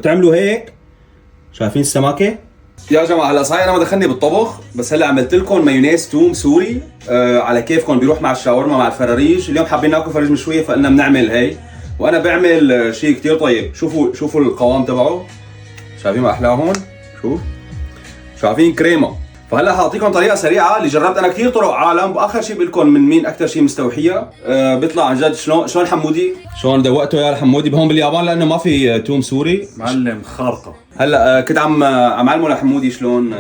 تعملوا هيك. شايفين السماكه يا جماعه؟ هلا صحيح انا ما دخلني بالطبخ، بس هلا عملت لكم مايونيز توم سوري على كيفكم، بيروح مع الشاورما مع الفراريج. اليوم حابين ناكل فراريج مشويه فقلنا بنعمل هي، وانا بعمل شيء كثير طيب. شوفوا القوام تبعه، شايفين ما احلاه هون؟ شايفين كريمه. فهلا حاعطيكم طريقه سريعه اللي جربت انا كثير طرق عالم، واخر شيء بقول لكم من مين اكثر شيء مستوحيه. بيطلع عن جد شلون حمودي، شلون دوقته يا الحمودي هون باليابان، لانه ما في توم سوري معلم خارطه. هلا كنت عم اعلمه لحمودي شلون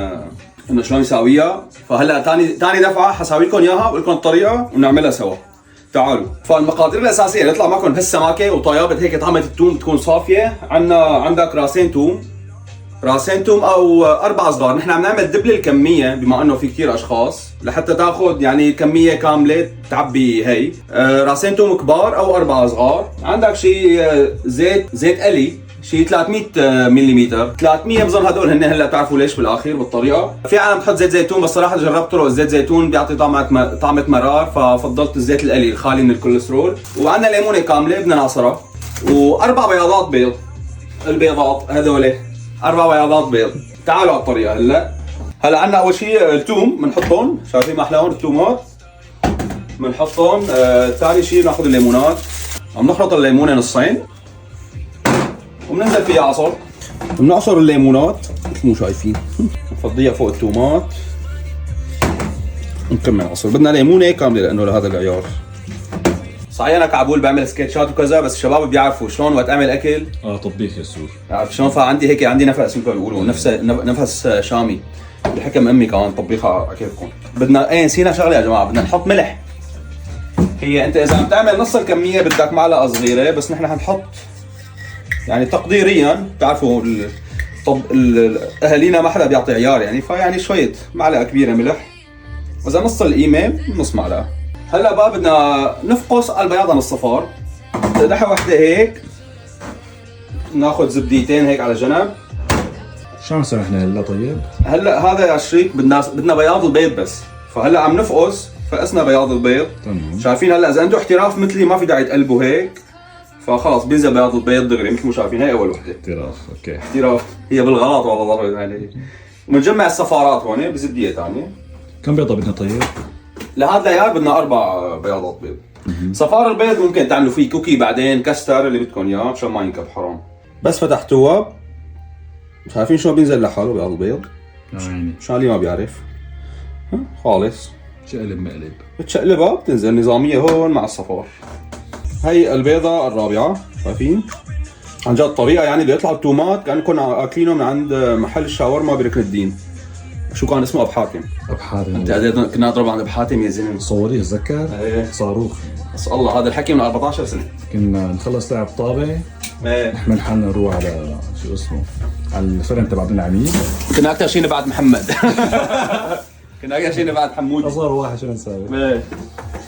انه شلون يساويها. فهلا ثاني دفعه حساوي لكم اياها واقول لكم الطريقه ونعملها سوا. تعالوا. فالمقادير الاساسيه اللي يطلع معكم هالسماكه وطيابه هيك طعمه التوم تكون صافيه. عندك راسين توم او 4 صغار. نحن عم نعمل دبل الكميه بما انه في كثير اشخاص، لحتى تاخذ يعني كميه كامله تعبي هي. راسين توم كبار او 4 صغار. عندك شيء زيت قلي شيء 300 ملم، 300 بظن هدول هن. هلا بتعرفوا ليش بالاخير بالطريقه. في عالم بتحط زيت زيتون، بس صراحه جربت طرق زيت زيتون بيعطي طعمه مرار، ففضلت الزيت القلي الخالي من الكوليسترول. وعندنا ليمونه كامله بدنا نعصرها، و4 بياضات بيض. البيضات هذول 4 بياضات بيض. تعالوا على الطريقه. هلا عندنا اول شيء الثوم بنحطهم. شايفين ما احلاهم الثومات بنحطهم. ثاني شيء بناخذ الليمونات، عم نخلط الليمونه نصين وبننزل فيها عصر. بنعصر الليمونات مثل ما شايفين، نفضيها فوق الثومات ونكمل عصر. بدنا ليمونه كامله لانه لهذا العيار. صحيح انا كعبول بعمل سكتشات وكذا، بس الشباب بيعرفوا شلون وقت اعمل اكل طبيخ يا سور. عارف شلون؟ فعندي هيك عندي نفس مثل ما بيقولوا، نفس شامي. بحكم امي كمان طبيخه على كيفكم. بدنا نسينا شغله يا جماعه، بدنا نحط ملح. هي انت اذا عم تعمل نص الكميه بدك معلقه صغيره، بس نحن حنحط يعني تقديريا. بتعرفوا اهالينا ما حدا بيعطي عيار يعني، فيعني شويه معلقه كبيره ملح، واذا نص القيمه نص معلقه. هلا بقى بدنا نفقص البياضه من الصفار. قدحه وحده هيك، ناخذ زبديتين هيك على جنب. شو عم نسوي احنا هلا؟ طيب هلا هذا عشريك بدنا بياض البيض بس. فهلا عم نفقص، فقسنا بياض البيض. تمام. شايفين؟ هلا اذا انتم احتراف مثلي ما في داعي تقلبوا هيك، فخلص بينزل بياض البيض دغري مثل ما شايفين. هي اول وحده احتراف. اوكي احتراف، هي بالغلط والله ضربت علي. بنجمع الصفارات هون بزبديه ثانيه. كم بيضه بدنا طيب؟ لهذا العيار بدنا 4 بياضات بيض. صفار البيض ممكن تعملوا فيه كوكي بعدين، كاستر اللي بدكم اياه مشان ما ينكب حرام. بس فتحتوها شايفين شو بينزل لحاله بياض البيض. عيني مشان اللي ما بيعرف خالص شقلب مقلب. بتشقلبها بتنزل نظاميه هون مع الصفار. هي البيضه الرابعه. شايفين عن جد طريقه يعني بيطلعوا التومات كانكم اكلينهم من عند محل الشاورما بركن الدين. شو كان اسمه؟ ابو حاتم. ابو حاتم. انت كنا نضرب عند ابو حاتم يا زلمه. صوري اتذكر؟ ايه صاروخ. بس الله هذا الحكي من 14 سنه. كنا نخلص لعب طابه، ايه نحمل حالنا نروح على شو اسمه، على الفرن تبع بن عميد. كنا اكثر شيء بعد محمد. كنا اكثر شيء بعد حمود. اصغر واحد شو نسوي؟ ايه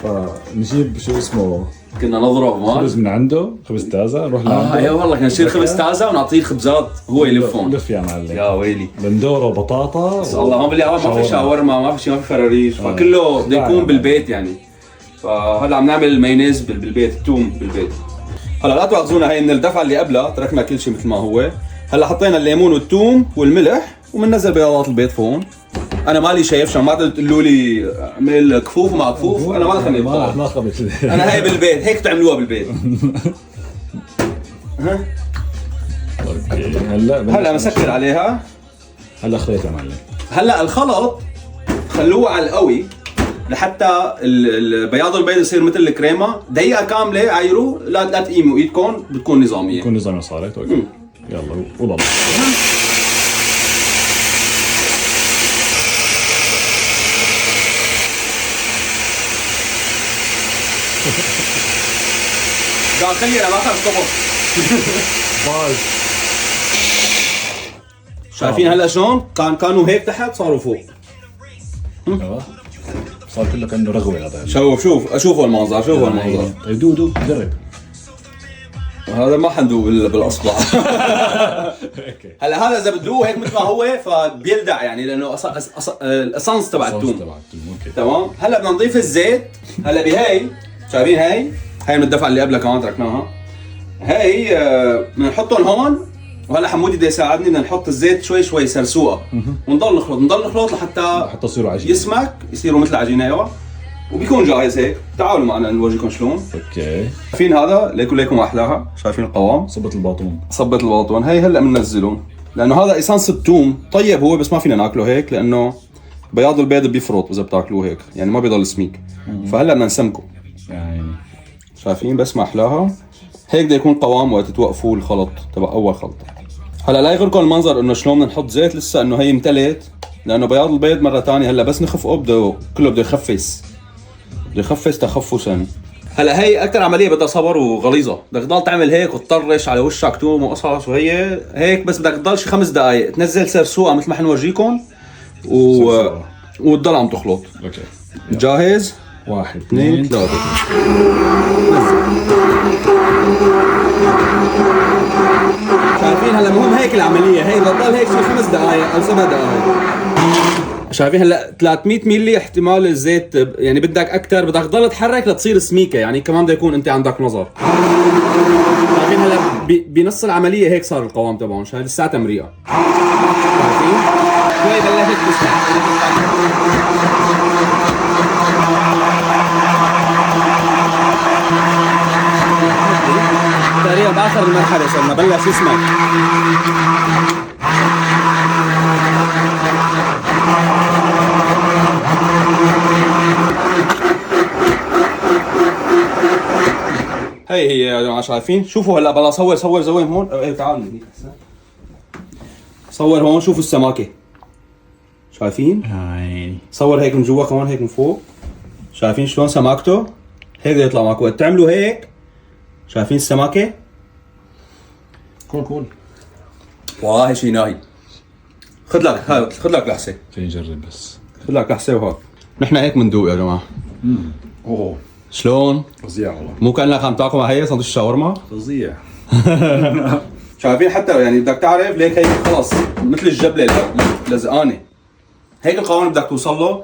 فنجيب شو اسمه كنا نضرب خبز من عنده، خبز تازه، نروح لعنده. ايه والله كنا نشيل خبز تازه ونعطيه الخبزات هو يلفهم. لف يا معلم. يا ويلي. بندوره وبطاطا. بس الله هون باليابان ما في شاورما، ما في شيء، ما في فراريش، فكله بده يكون بالبيت يعني. فهلا عم نعمل المايونيز بالبيت، التوم بالبيت. هلا لا تواخذونا، هي من الدفعه اللي قبلها تركنا كل شيء مثل ما هو. هلا حطينا الليمون والثوم والملح وبننزل بياضات البيض فوق. انا مالي شايف عشان ما تقولوا لي اعمل كفوف وما كفوف، انا ما دخلني ما بطاقة. خبز. انا هي بالبيت هيك تعملوها بالبيت. اوكي هلا مسكر عليها. هلا خليط يا معلم. هلا الخلط خلوه على القوي لحتى البياض البيض يصير مثل الكريمه. دقيقه كامله عايروا، لا تقيموا ايدكم، بتكون نظاميه. بتكون نظاميه صارت. اوكي يلا وضل. داخلي انا ما خلص طبخ. باي. شايفين هلا شلون كانوا هيك تحت صاروا فوق. ايوه صار كله كانه رغوه هذا. شوفوا المنظر، شوفوا المنظر. طيب دوق جرب. هذا ما حندوق بالاصبع. هلا هذا اذا بتدوق هيك مثل ما هو فبيلدع يعني، لانه الاسانس تبع الثوم. تمام. هلا بدنا نضيف الزيت. هلا بهي شايفين هي من الدفعه اللي قبلها كمان تركناها. هي بنحطهم هون وهلا حمودي بده يساعدني، بدنا نحط الزيت شوي شوي سرسوقه ونضل نخلط لحتى يصيروا عجينه، يسمك يصيروا مثل عجينه. ايوه وبيكون جاهز هيك. تعالوا معنا نورجيكم شلون. اوكي شايفين هذا ليكم احلاها، شايفين القوام، صبت الباطون. صبت الباطون. هي هلا بننزلهم لانه هذا ايسانس الثوم طيب هو، بس ما فينا ناكله هيك لانه بياض البيض بيفرط اذا بتاكلوه هيك، يعني ما بيضل سميك. فهلا بدنا نسمكه يعني شايفين بس ما احلاها. هيك بده يكون قوام وقت توقفوا الخلط تبع اول خلطه. هلا لا يغركم المنظر انه شلون بدنا نحط زيت لسه انه هي امتلت، لانه بياض البيض مره ثانيه هلا بس نخفقه كله بده يخفس تخفسا. هلا هي اكثر عمليه بدها صبر وغليظه، بدك تضل تعمل هيك وتطرش على وشك توم وقصص، وهي هيك بس بدك تضل شي 5 دقائق تنزل سرسوقه مثل ما حنورجيكم وتضل عم تخلط. اوكي جاهز؟ 1 2 3. شايفين هلا مهم هيك العمليه، هي بتضل هيك شي 5 دقائق او 7 دقائق. شايفين هلا 300 مللي احتمال الزيت، يعني بدك اكثر، بدك تضل تحرك لتصير سميكه، يعني كمان بده يكون انت عندك نظر. شايفين هلا بنص العمليه هيك صار القوام تبعهم، شايف لسه تمريقه. شايفين شوي بلشت تسمع. تقريبا باخر المرحله صرنا بلش يسمك. هي يا جماعه شايفين، شوفوا هلا بلا صور زوين هون. ايه تعالوا صور هون، شوفوا السماكه شايفين. صور هيك من جوا كمان هيك من فوق، شايفين شلون سماكته هيك بده يطلع معكم وقت تعملوا هيك. شايفين السماكه كول والله شيء ناهي. خذ لك لحسه، خلينا نجرب بس. خذ لك لحسه وهذا نحن هيك بندوق يا جماعه. اوه شلون؟ فظيع والله، مو كانك عم تاكل مع هي سندويش شاورما. فظيع. شايفين حتى يعني بدك تعرف ليك هي خلص مثل الجبله لزقانه هيك القوام بدك توصل له.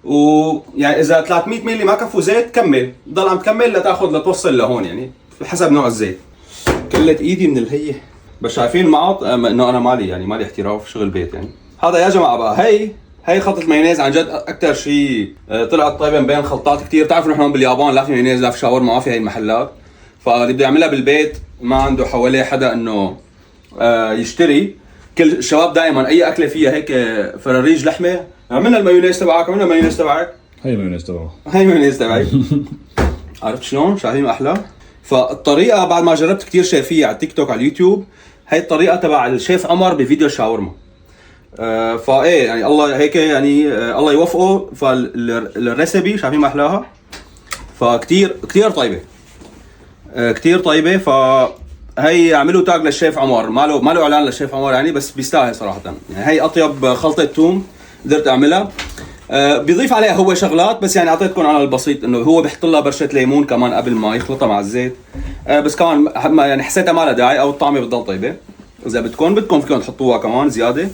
ويعني اذا 300 مللي ما كفوا زيت كمل، ضل عم تكمل لتاخذ لتوصل لهون، يعني حسب نوع الزيت. كلت ايدي من الهي. بس شايفين المعط انه انا مالي احتراف شغل بيت يعني. هذا يا جماعه بقى هي خلطة مايونيز عن جد اكثر شيء طلعت طيبه بين خلطات كثير. بتعرفوا نحن باليابان لا في مايونيز لا في شاورما ما في هي المحلات، فاللي بده يعملها بالبيت ما عنده حواليه حدا انه يشتري. كل الشباب دائما اي اكله فيها هيك فراريج لحمه، عملنا المايونيز تبعك، عملنا المايونيز تبعك، هي مايونيز تبعه، هي مايونيز تبعي. عرفت شلون؟ شايفين احلى. فالطريقه بعد ما جربت كثير شيفيه على التيك توك على اليوتيوب، هي الطريقه تبع الشيف عمر بفيديو الشاورما. فايه يعني الله هيك يعني الله يوفقه. فالريسبي شايفين ما احلاها، فكتير كثير طيبه، كثير طيبه. فهي عملوا تاج للشيف عمر، ما له اعلان للشيف عمر يعني، بس بيستاهل صراحه. يعني هي اطيب خلطه توم قدرت اعملها. بيضيف عليها هو شغلات، بس يعني اعطيتكم على البسيط انه هو بيحط لها برشه ليمون كمان قبل ما يخلطها مع الزيت. بس كمان يعني حسيتها ما لها داعي، او الطعمه بتضل طيبه. اذا بدكم فيكم تحطوها كمان زياده.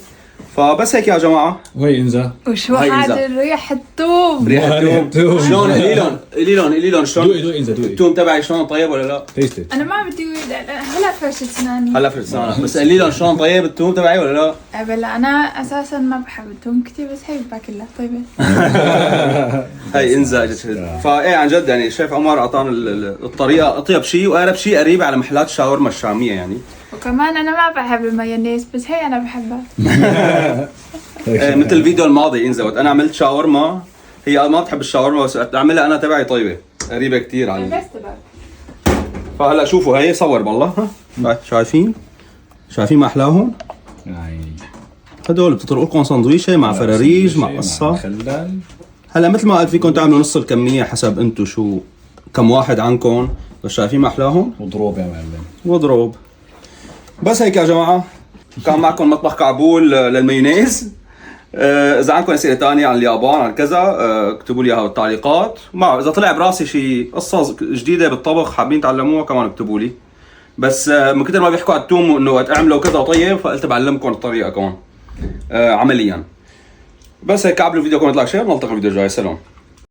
فبس هيك يا جماعه. وهي انزا وشو هذا ريح الثوم؟ ريحه الثوم شلون؟ قولي لهم شلون. دوقي انزا دوقي. الثوم تبعي شلون طيب ولا لا؟ تيستي. انا ما بدي هلا فرشة اسناني. هلا فرشة اسنانك، بس قولي لهم شلون طيب الثوم تبعي ولا لا؟ بلا انا اساسا ما بحب الثوم كثير، بس هي باكلها طيبه. هي انزا. فايه عن جد يعني الشيف عمر اعطانا الطريقه اطيب شيء واقرب شيء قريبه على محلات الشاورما الشاميه يعني. وكمان انا ما بحب المايونيز، بس هي انا بحبها. مثل الفيديو الماضي انزا وقت انا عملت شاورما، هي ما بتحب الشاورما بس اعملها انا تبعي طيبه قريبه كثير على بس تبعك. فهلا شوفوا هي صور بالله. شايفين ما احلاهم يعني هدول بتطرقوا لكم سندويشه مع فراريج مع قصه. هلا مثل ما قلت فيكم تعملوا نص الكميه حسب انتم شو كم واحد عنكم. بس شايفين ما احلاهم وضروب يا معلم وضروب. بس هيك يا جماعه كان معكم مطبخ كعبول للمايونيز. اذا عندكم اسئله ثانيه عن اليابان عن كذا اكتبوا لي اياها بالتعليقات. اذا طلع براسي شيء قصه جديده بالطبخ حابين تعلموها كمان اكتبوا لي. بس من كثر ما بيحكوا على التوم انه وقت اعملوا كذا طيب، فقلت بعلمكم الطريقه كمان عمليا. بس هيك عملوا فيديو كومنت لايك شير، نلتقي بالفيديو الجاي. سلام.